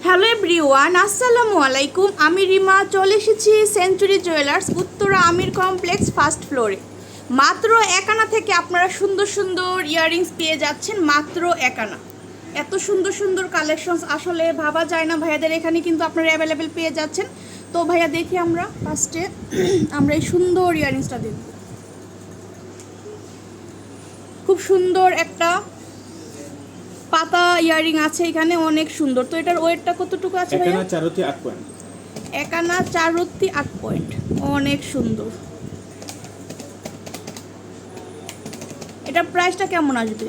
Hello everyone, আসসালামু আলাইকুম। আমি রিমা চলে এসেছি সেঞ্চুরি জুয়েলার্স, উত্তরা আমির কমপ্লেক্স, ফার্স্ট ফ্লোরে। মাত্র 1 আনা থেকে আপনারা সুন্দর সুন্দর ইয়াররিংস পেয়ে যাচ্ছেন, মাত্র 1 আনা। এত সুন্দর সুন্দর কালেকশনস আসলে ভাবা যায় না। ভাইয়াদের এখানে কিন্তু আপনারা অ্যাভেলেবেল পেয়ে যাচ্ছেন। তো ভাইয়া দেখি আমরা ফার্স্টে আমরা এই সুন্দর ইয়াররিংসটা দেখব। খুব সুন্দর একটা পাতা ইয়ারিং আছে এখানে, অনেক সুন্দর। তো এটার ওয়েটটা কতটুকু আছে ভাইয়া? 1 আনা 4 রতি 8 পয়েন্ট। 1 আনা 4 রতি 8 পয়েন্ট, অনেক সুন্দর। এটা প্রাইসটা কেমন আসবে?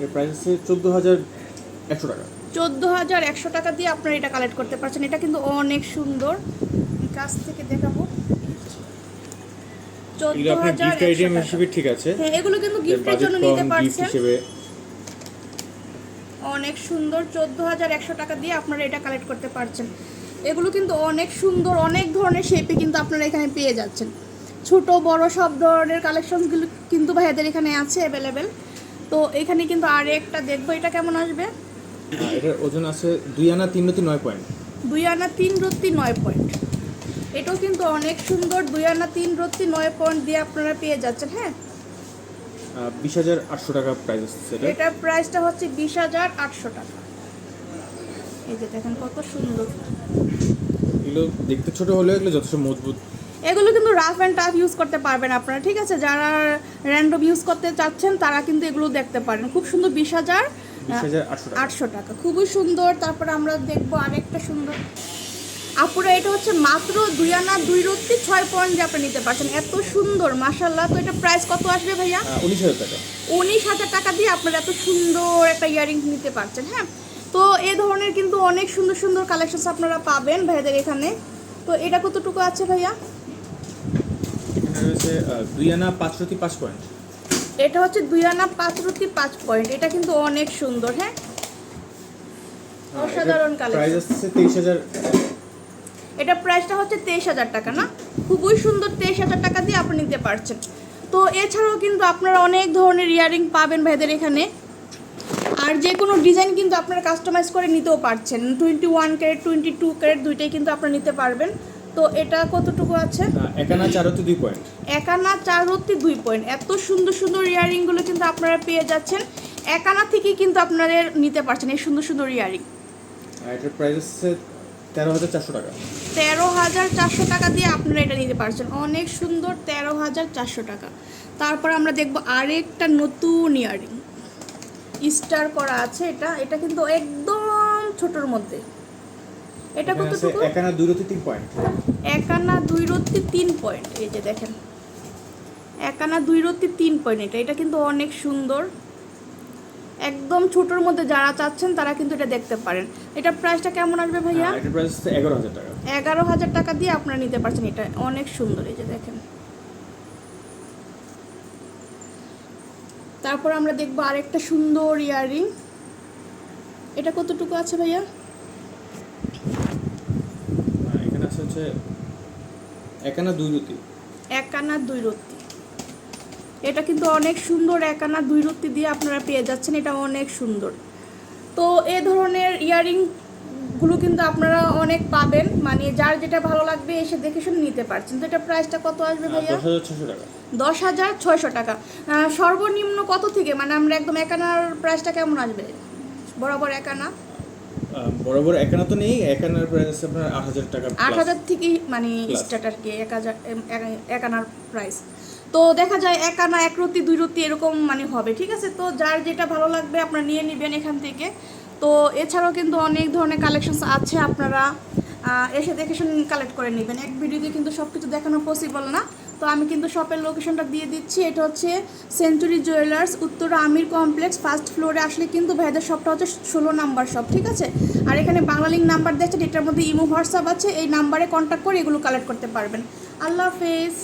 এর প্রাইস আছে 14100 টাকা। 14100 টাকা দিয়ে আপনারা এটা কালেক্ট করতে পারছেন। এটা কিন্তু অনেক সুন্দর, কাছ থেকে দেখাবো। 14100 হিসেবে ঠিক আছে। হ্যাঁ, এগুলো কিন্তু গিফটের জন্য নিতে পারছেন। অনেক সুন্দর, 14100 টাকা দিয়ে আপনারা এটা কালেক্ট করতে পারছেন। এগুলো কিন্তু অনেক সুন্দর, অনেক ধরনের শেপে কিন্তু আপনারা এখানে পেয়ে যাচ্ছেন। ছোট বড় সব ধরনের কালেকশনসগুলো কিন্তু ভাইয়াদের এখানে আছে অ্যাভেলেবেল। তো এখানে কিন্তু আর একটা দেখবো, এটা কেমন আসবে? এটার ওজন আছে 2 আনা 3 রতি 9 পয়েন্ট। 2 আনা 3 রতি 9 পয়েন্ট। এটাও কিন্তু অনেক সুন্দর, 2 আনা 3 রতি 9 পয়েন্ট দিয়ে আপনারা পেয়ে যাচ্ছেন। হ্যাঁ, 20800 টাকা প্রাইস আছে। এটার প্রাইসটা হচ্ছে 20800 টাকা। এই যে দেখেন কত সুন্দর। এগুলো দেখতে ছোট হলেও এগুলো যথেষ্ট মজবুত। এগুলো কিন্তু রাফ অ্যান্ড টাফ ইউজ করতে পারবেন আপনারা, ঠিক আছে? যারা র্যান্ডম ইউজ করতে চাচ্ছেন তারা কিন্তু এগুলো দেখতে পারেন। খুব সুন্দর, 20800 টাকা, খুবই সুন্দর। তারপরে আমরা দেখবো আরেকটা সুন্দর আপুরা, এটা হচ্ছে মাত্র 2 আনা 2 রতি 6 পয়েন্ট দিয়ে আপনি নিতে পারছেন। এত সুন্দর, মাশাআল্লাহ। তো এটা প্রাইস কত আসবে ভাইয়া? 19000 টাকা। 19000 টাকা দিয়ে আপনারা এত সুন্দর একটা ইয়াররিংস নিতে পারছেন। হ্যাঁ, তো এই ধরনের কিন্তু অনেক সুন্দর সুন্দর কালেকশনস আপনারা পাবেন ভাইয়াদের এখানে। তো এটা কতটুকু আছে ভাইয়া? এখানে রয়েছে 2 আনা 5 রতি 5 পয়েন্ট। এটা হচ্ছে 2 আনা 5 রতি 5 পয়েন্ট। এটা কিন্তু অনেক সুন্দর। হ্যাঁ, অসাধারণ কালেকশন। প্রাইস আছে 23000। এটা প্রাইসটা হচ্ছে 23000 টাকা না? খুবই সুন্দর, 23000 টাকা দিয়ে আপনি নিতে পারছেন। তো এছাড়াও কিন্তু আপনারা অনেক ধরনের ইয়াররিং পাবেন ভাইদের এখানে। আর যে কোনো ডিজাইন কিন্তু আপনারা কাস্টমাইজ করে নিতেও পারছেন। 21 ক্যারেট 22 ক্যারেট দুইটাই কিন্তু আপনারা নিতে পারবেন। তো এটা কতটুকু আছে? 1 আনা 4 রতি 2 পয়েন্ট। 1 আনা 4 রতি 2 পয়েন্ট। এত সুন্দর সুন্দর ইয়াররিংগুলো কিন্তু আপনারা পেয়ে যাচ্ছেন। 1 আনা থেকেই কিন্তু আপনারা নিতে পারছেন এই সুন্দর সুন্দর ইয়াররিং। এটার প্রাইস আছে 13400 টাকা। 13400 টাকা দিয়ে আপনারা এটা নিতে পারছেন। অনেক সুন্দর, 13400 টাকা। তারপর আমরা দেখব আরেকটা নতুন ইয়াররিং, স্টার করা আছে। এটা কিন্তু একদম ছোটর মধ্যে। এটা কতটুকু? 1 আনা 2 রতি 3 পয়েন্ট। 1 আনা 2 রতি 3 পয়েন্ট। এই যে দেখেন, 1 আনা 2 রতি 3 পয়েন্ট। এটা কিন্তু অনেক সুন্দর, একদম ছোটর মধ্যে যারা চাচ্ছেন তারা কিন্তু এটা দেখতে পারেন। এটা প্রাইসটা কেমন আসবে ভাইয়া? এটার প্রাইস আছে 11000 টাকা। 11000 টাকা দিয়ে আপনারা নিতে পারছেন। এটা অনেক সুন্দর, এই যে দেখেন। তারপর আমরা দেখবো আরেকটা সুন্দর ইয়াররিং। এটা কতটুকু আছে ভাইয়া? এখানে আছে হচ্ছে 1 আনা 2 রতি। 1 আনা 2 রতি। এটা কিন্তু অনেক সুন্দর, 1 আনা 2 রতি দিয়ে আপনারা পেয়ে যাচ্ছেন। এটা অনেক সুন্দর। তো এই ধরনের ইয়াররিংগুলো কিন্তু আপনারা অনেক পাবেন, মানে যার যেটা ভালো লাগবে এসে দেখে শুনে নিতে পারছেন। তো এটা প্রাইসটা কত আসবে ভাইয়া? 10600 টাকা। 10600 টাকা। সর্বনিম্ন কত থেকে, মানে আমরা একদম 1 আনার প্রাইসটা কেমন আসবে? বরাবর 1 আনা বরাবর 1 আনা তো নেই। 1 আনার প্রাইস আছে আপনার 8000 টাকা। 8000 থেকে মানে স্টার্ট আর কি, 1 আনার প্রাইস। তো দেখা যায় 1 আনা 1 রতি 2 রতি এরকম মানে হবে, ঠিক আছে? তো যার যেটা ভালো লাগবে আপনারা নিয়ে নেবেন এখান থেকে। তো এছাড়াও কিন্তু অনেক ধরনের কালেকশনস আছে, আপনারা এসে দেখে শুনে কালেক্ট করে নেবেন। এক ভিডিওতে কিন্তু সব কিছু দেখানো পসিবল না। তো আমি কিন্তু শপের লোকেশনটা দিয়ে দিচ্ছি। এটা হচ্ছে সেঞ্চুরি জুয়েলার্স, উত্তরা আমির কমপ্লেক্স, ফার্স্ট ফ্লোরে আসলে কিন্তু ভাইদের শপটা হচ্ছে 16 নাম্বার শপ, ঠিক আছে? আর এখানে বাংলা লিঙ্ক নাম্বার দিয়েছে, এটার মধ্যে ইমো হোয়াটসঅ্যাপ আছে। এই নাম্বারে কন্ট্যাক্ট করে এগুলো কালেক্ট করতে পারবেন। আল্লাহ হাফেজ।